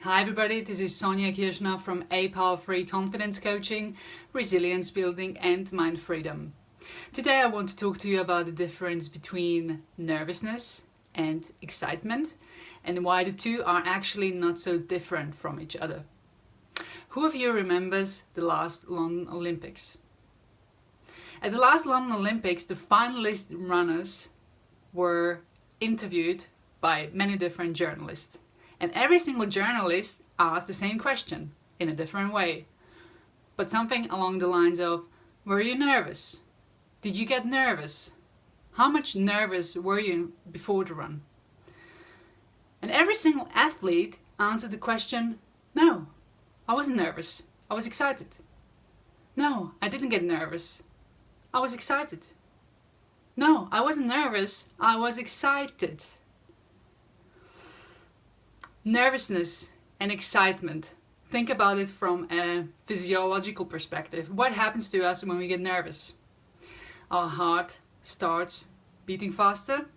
Hi everybody, this is Sonja Kirschner from A Power Free Confidence Coaching, Resilience Building and Mind Freedom. Today I want to talk to you about the difference between nervousness and excitement and why the two are actually not so different from each other. Who of you remembers the last London Olympics? At the last London Olympics, the finalist runners were interviewed by many different journalists. And every single journalist asked the same question in a different way. But something along the lines of, were you nervous? Did you get nervous? How much nervous were you before the run? And every single athlete answered the question, no, I wasn't nervous. I was excited. No, I didn't get nervous. I was excited. No, I wasn't nervous. I was excited. Nervousness and excitement. Think about it from a physiological perspective. What happens to us when we get nervous? Our heart starts beating faster.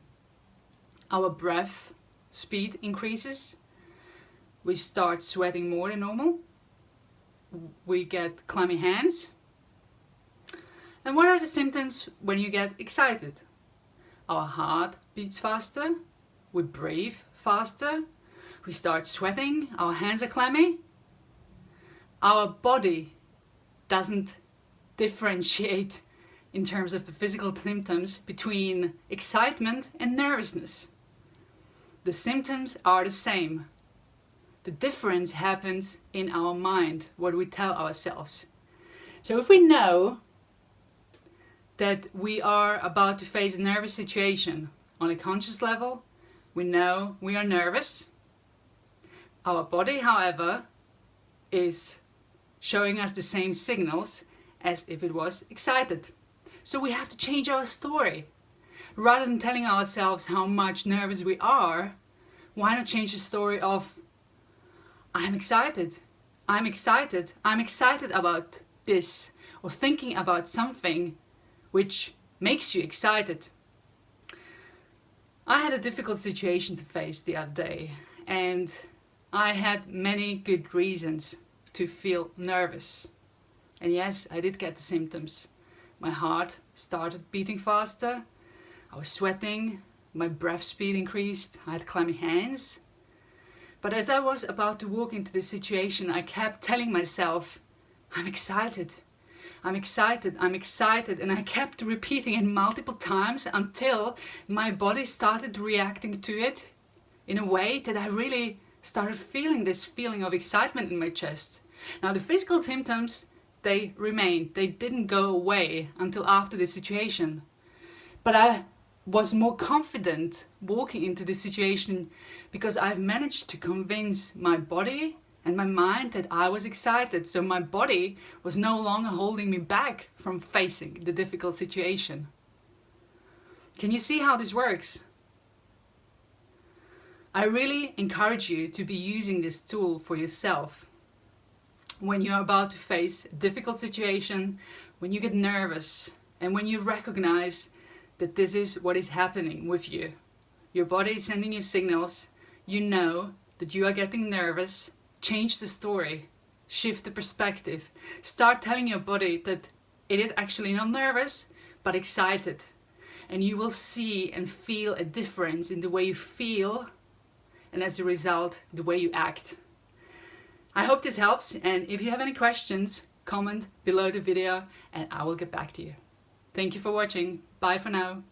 Our breath speed increases. We start sweating more than normal. We get clammy hands. And what are the symptoms when you get excited? Our heart beats faster. We breathe faster. We start sweating, our hands are clammy. Our body doesn't differentiate in terms of the physical symptoms between excitement and nervousness. The symptoms are the same. The difference happens in our mind, what we tell ourselves. So if we know that we are about to face a nervous situation on a conscious level, we know we are nervous. Our body, however, is showing us the same signals as if it was excited. So we have to change our story. Rather than telling ourselves how much nervous we are, why not change the story of, I'm excited, I'm excited, I'm excited about this, or thinking about something which makes you excited. I had a difficult situation to face the other day, and I had many good reasons to feel nervous. And yes, I did get the symptoms. My heart started beating faster. I was sweating. My breath speed increased. I had clammy hands. But as I was about to walk into the situation, I kept telling myself, I'm excited. I'm excited. I'm excited. And I kept repeating it multiple times until my body started reacting to it in a way that I really started feeling this feeling of excitement in my chest. Now the physical symptoms, they remained. They didn't go away until after the situation. But I was more confident walking into this situation because I've managed to convince my body and my mind that I was excited. So my body was no longer holding me back from facing the difficult situation. Can you see how this works? I really encourage you to be using this tool for yourself. When you're about to face a difficult situation, when you get nervous, and when you recognize that this is what is happening with you. Your body is sending you signals, you know that you are getting nervous, change the story, shift the perspective. Start telling your body that it is actually not nervous, but excited. And you will see and feel a difference in the way you feel, and as a result, the way you act. I hope this helps, and if you have any questions, comment below the video and I will get back to you. Thank you for watching. Bye for now.